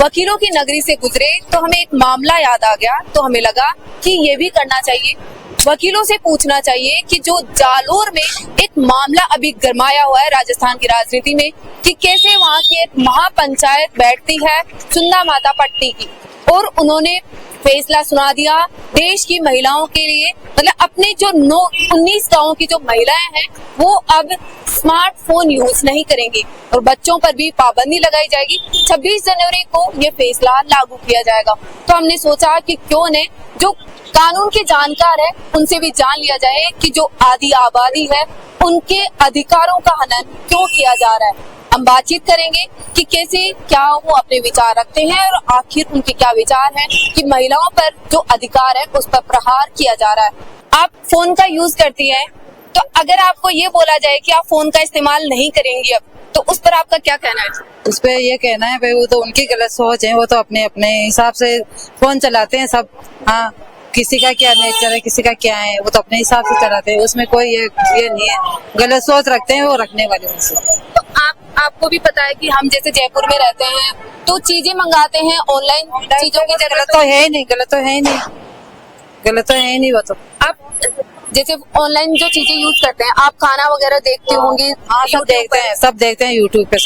वकीलों की नगरी से गुजरे तो हमें एक मामला याद आ गया, तो हमें लगा कि ये भी करना चाहिए। वकीलों से पूछना चाहिए कि जो जालोर में एक मामला अभी गरमाया हुआ है राजस्थान की राजनीति में, कि कैसे वहाँ की एक महापंचायत बैठती है सुंदा माता पट्टी की, और उन्होंने फैसला सुना दिया देश की महिलाओं के लिए। मतलब अपने जो 19 गाँव की जो महिलाएं हैं वो अब स्मार्टफोन यूज नहीं करेंगी और बच्चों पर भी पाबंदी लगाई जाएगी। 26 जनवरी को ये फैसला लागू किया जाएगा। तो हमने सोचा कि क्यों न जो कानून के जानकार है उनसे भी जान लिया जाए कि जो आदि आबादी है उनके अधिकारों का हनन क्यों किया जा रहा है। हम बातचीत करेंगे कि कैसे क्या वो अपने विचार रखते हैं और आखिर उनके क्या विचार हैं कि महिलाओं पर जो अधिकार है उस पर प्रहार किया जा रहा है। आप फोन का यूज करती हैं, तो अगर आपको ये बोला जाए कि आप फोन का इस्तेमाल नहीं करेंगी अब, तो उस पर आपका क्या कहना है? उस पर ये कहना है भाई वो तो उनकी गलत सोच है, वो तो अपने अपने हिसाब से फोन चलाते हैं सब। हाँ, किसी का क्या नेचर है, किसी का क्या है, वो तो अपने हिसाब से चलाते हैं, उसमें कोई ये नहीं है। गलत सोच रखते हैं वो रखने वाले उनसे। तो आपको भी पता है कि हम जैसे जयपुर में रहते हैं तो चीजें मंगाते हैं ऑनलाइन चीजों की जरूरत तो है ही नहीं, गलत तो है ही नहीं, गलत तो है ही नहीं। वो तो आप जैसे ऑनलाइन जो चीजें यूज करते हैं, आप खाना वगैरह देखते होंगे। हाँ, सब देखते हैं यूट्यूब पे,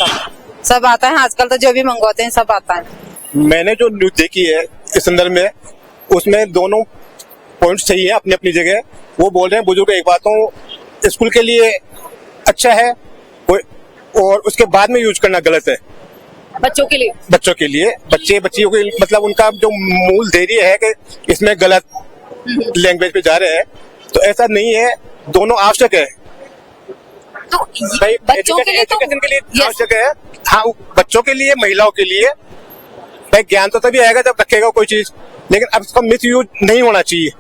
सब आता है आजकल तो, जो भी मंगवाते हैं सब आता है। मैंने जो न्यूज देखी है इस संदर्भ में, उसमें दोनों पॉइंट सही है अपनी अपनी जगह। वो बोल रहे हैं बुजुर्ग एक बातों स्कूल के लिए अच्छा है और उसके बाद में यूज करना गलत है बच्चों के लिए बच्चियों के मतलब उनका जो मूल धैर्य है कि इसमें गलत लैंग्वेज पे जा रहे हैं, तो ऐसा नहीं है, दोनों आवश्यक है। तो भाई बच्चों के लिए एजुकेशन के लिए आवश्यक है। हाँ, बच्चों के लिए, महिलाओं के लिए भाई ज्ञान तो तभी आएगा जब रखेगा कोई चीज, लेकिन अब इसका मिस यूज नहीं होना चाहिए।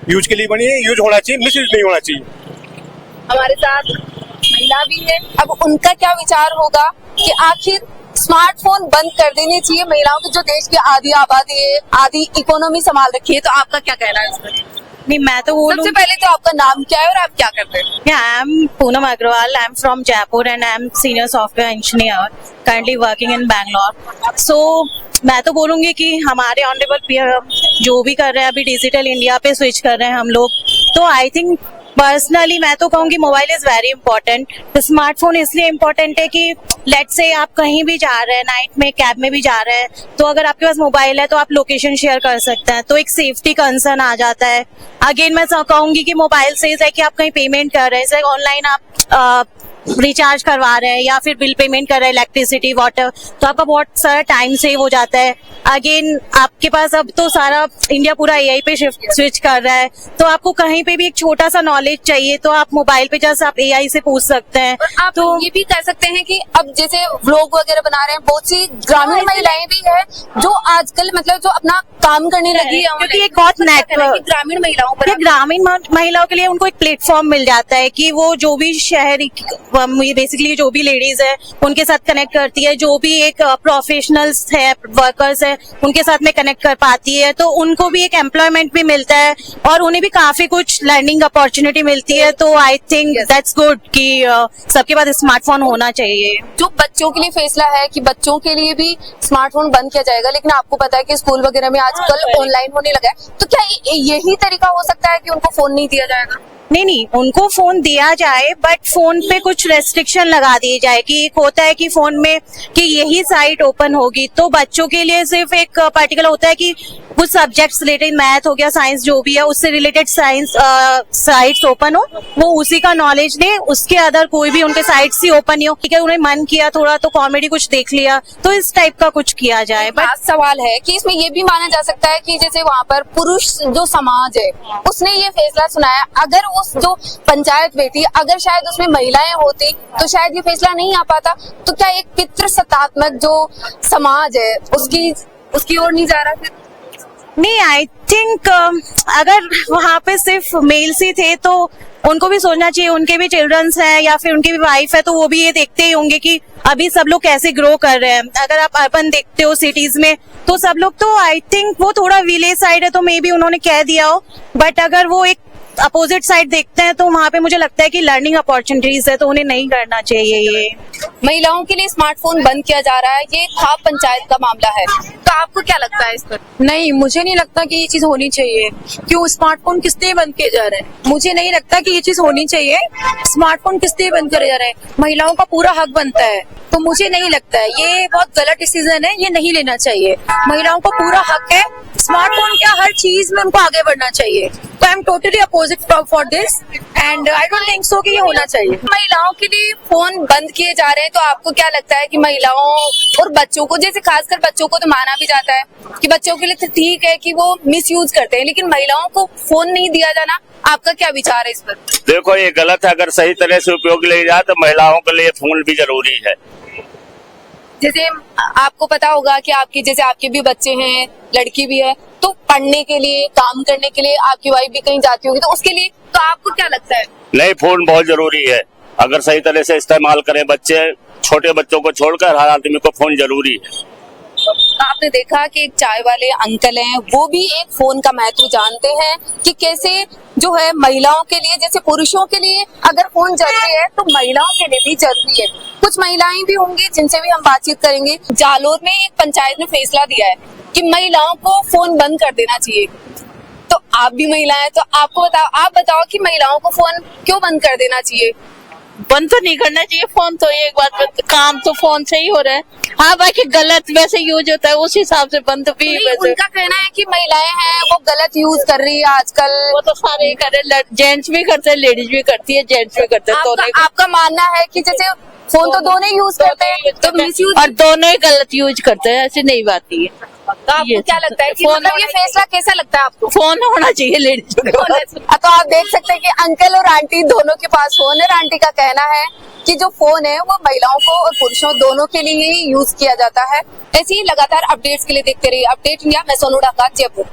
यूज के लिए बनी है, यूज होना चाहिए, मिस यूज नहीं होना चाहिए। हमारे साथ महिला भी है, अब उनका क्या विचार होगा कि आखिर स्मार्टफोन बंद कर देने चाहिए महिलाओं की, जो देश की आधी आबादी है, आधी इकोनॉमी संभाल रखी है। तो आपका क्या कहना है इसमें? नहीं, मैं तो सबसे पहले तो आपका नाम क्या है और आप क्या करते हैं? I am Poonam Agarwal, I am from Jaipur and I am senior software engineer currently working in Bangalore. So मैं तो बोलूंगी कि हमारे ऑनरेबल पीएम जो भी कर रहे हैं, अभी डिजिटल इंडिया पे स्विच कर रहे हैं हम लोग, तो आई थिंक पर्सनली मैं तो कहूंगी mobile is very important. Smartphone इसलिए इम्पोर्टेंट है कि लेट्स से आप कहीं भी जा रहे हैं, नाइट में कैब में भी जा रहे हैं, तो अगर आपके पास मोबाइल है तो आप लोकेशन शेयर कर सकते हैं, तो एक सेफ्टी कंसर्न आ जाता है। अगेन मैं कहूंगी कि मोबाइल से है कि आप कहीं पेमेंट कर रहे हैं, ऑनलाइन आप रिचार्ज करवा रहे हैं या फिर बिल पेमेंट कर रहे हैं, इलेक्ट्रिसिटी, वाटर, तो आपका बहुत सारा टाइम सेव हो जाता है। अगेन आपके पास अब तो सारा इंडिया पूरा एआई पे स्विच कर रहा है, तो आपको कहीं पे भी एक छोटा सा नॉलेज चाहिए तो आप मोबाइल पे जस्ट आप एआई से पूछ सकते हैं। आप तो ये भी कह सकते हैं कि अब जैसे व्लॉग वगैरह बना रहे हैं, बहुत सी ग्रामीण महिलाएं भी है जो आजकल मतलब जो अपना काम करने लगी है, क्योंकि एक बहुत नेटवर्क ग्रामीण महिलाओं पर, ग्रामीण महिलाओं के लिए उनको एक प्लेटफॉर्म मिल जाता है कि वो जो भी शहरी बेसिकली जो भी लेडीज है उनके साथ कनेक्ट करती है, जो भी एक प्रोफेशनल्स है, वर्कर्स है, उनके साथ में कनेक्ट कर पाती है, तो उनको भी एक एम्प्लॉयमेंट भी मिलता है और उन्हें भी काफी कुछ लर्निंग अपॉर्चुनिटी मिलती है। तो आई थिंक दैट्स गुड कि सबके पास स्मार्टफोन होना चाहिए। जो बच्चों के लिए फैसला है कि बच्चों के लिए भी स्मार्टफोन बंद किया जाएगा, लेकिन आपको पता है कि स्कूल वगैरह में आजकल ऑनलाइन होने लगा है, तो क्या यही तरीका हो सकता है कि उनको फोन नहीं दिया जाएगा? नहीं, उनको फोन दिया जाए बट फोन पे कुछ रेस्ट्रिक्शन लगा दिए जाए कि एक होता है कि फोन में कि यही साइट ओपन होगी, तो बच्चों के लिए सिर्फ एक पर्टिकुलर होता है कि कुछ सब्जेक्ट्स रिलेटेड, मैथ हो गया, साइंस जो भी है उससे रिलेटेड साइंस साइट्स ओपन हो, वो उसी का नॉलेज ले, उसके अदर कोई भी उनके साइट्स ही ओपन नहीं हो। ठीक है, उन्हें मन किया थोड़ा तो कॉमेडी कुछ देख लिया, तो इस टाइप का कुछ किया जाए। बट सवाल है कि इसमें ये भी माना जा सकता है कि जैसे वहाँ पर पुरुष जो समाज है उसने ये फैसला सुनाया, अगर उस जो पंचायत बैठी अगर शायद उसमें महिलाएं होती तो शायद ये फैसला नहीं आ पाता। तो क्या एक पितृसत्तात्मक जो समाज है उसकी ओर नहीं जा रहा फिर? नहीं, आई थिंक अगर वहाँ पे सिर्फ मेल्स ही थे तो उनको भी सोचना चाहिए, उनके भी चिल्ड्रंस हैं या फिर उनकी भी वाइफ है, तो वो भी ये देखते ही होंगे कि अभी सब लोग कैसे ग्रो कर रहे हैं। अगर आप अर्बन देखते हो सिटीज में तो सब लोग, तो आई थिंक वो थोड़ा विलेज साइड है तो मे बी उन्होंने कह दिया हो, बट अगर वो एक अपोजिट साइड देखते हैं तो वहाँ पे मुझे लगता है कि लर्निंग अपॉर्चुनिटीज है तो उन्हें नहीं करना चाहिए ये। महिलाओं के लिए स्मार्टफोन बंद किया जा रहा है, ये खाप पंचायत का मामला है, तो आपको क्या लगता है इस पर? नहीं, मुझे नहीं लगता कि ये चीज होनी चाहिए। क्यों स्मार्टफोन किस लिए बंद किए जा रहे हैं? मुझे नहीं लगता कि ये चीज होनी चाहिए। स्मार्टफोन किस लिए बंद करे जा रहे हैं? महिलाओं का पूरा हक बनता है, तो मुझे नहीं लगता है ये बहुत गलत डिसीजन है, ये नहीं लेना चाहिए। महिलाओं को पूरा हक है, स्मार्टफोन क्या हर चीज में उनको आगे बढ़ना चाहिए। तो I am totally opposite for this and I don't think so कि ये होना चाहिए। महिलाओं के लिए फोन बंद किए जा रहे हैं, तो आपको क्या लगता है कि महिलाओं और बच्चों को, जैसे खासकर बच्चों को तो माना भी जाता है कि बच्चों के लिए तो ठीक है कि वो मिस यूज करते हैं, लेकिन महिलाओं को फोन नहीं दिया जाना, आपका क्या विचार है इस पर? देखो ये गलत है, अगर सही तरह से उपयोग ले जाए तो महिलाओं के लिए फोन भी जरूरी है। जैसे आपको पता होगा कि आपके भी बच्चे हैं, लड़की भी है, तो पढ़ने के लिए, काम करने के लिए आपकी वाइफ भी कहीं जाती होगी, तो उसके लिए तो आपको क्या लगता है? नहीं, फोन बहुत जरूरी है, अगर सही तरह से इस्तेमाल करें। बच्चे, छोटे बच्चों को छोड़कर हर आदमी को फोन जरूरी है। आपने देखा कि एक चाय वाले अंकल हैं, वो भी एक फोन का महत्व जानते हैं कि कैसे जो है महिलाओं के लिए, जैसे पुरुषों के लिए अगर फोन जरूरी है तो महिलाओं के लिए भी जरूरी है। कुछ महिलाएं भी होंगी जिनसे भी हम बातचीत करेंगे। जालोर में एक पंचायत ने फैसला दिया है कि महिलाओं को फोन बंद कर देना चाहिए, तो आप भी महिला हैं, तो आप बताओ कि महिलाओं को फोन क्यों बंद कर देना चाहिए? बंद तो नहीं करना चाहिए फोन, तो एक बात, काम तो फोन से ही हो रहा है। हाँ, बाकी गलत वैसे यूज होता है उस हिसाब से बंद भी वैसे। उनका कहना है कि महिलाएं हैं वो गलत यूज कर रही है आजकल। वो तो सारे ही कर रहे, जेंट्स भी करते हैं, लेडीज भी करती है, जेंट्स भी करते हैं, दोनों ही। आपका मानना है कि जैसे फोन तो दोनों ही यूज करते हैं, तो मिसयूज और दोनों ही गलत यूज करते हैं, ऐसी नहीं बात है। तो आपको क्या लगता है कि फोन मतलब ये फैसला कैसा लगता है आपको? फोन होना चाहिए लेडीज को। तो आप देख सकते हैं कि अंकल और आंटी दोनों के पास फोन है। आंटी का कहना है कि जो फोन है वो महिलाओं को और पुरुषों दोनों के लिए ही यूज किया जाता है। ऐसी ही लगातार अपडेट्स के लिए देखते रहिए अपडेट इंडिया। मैं सोनू ढाका, जयपुर।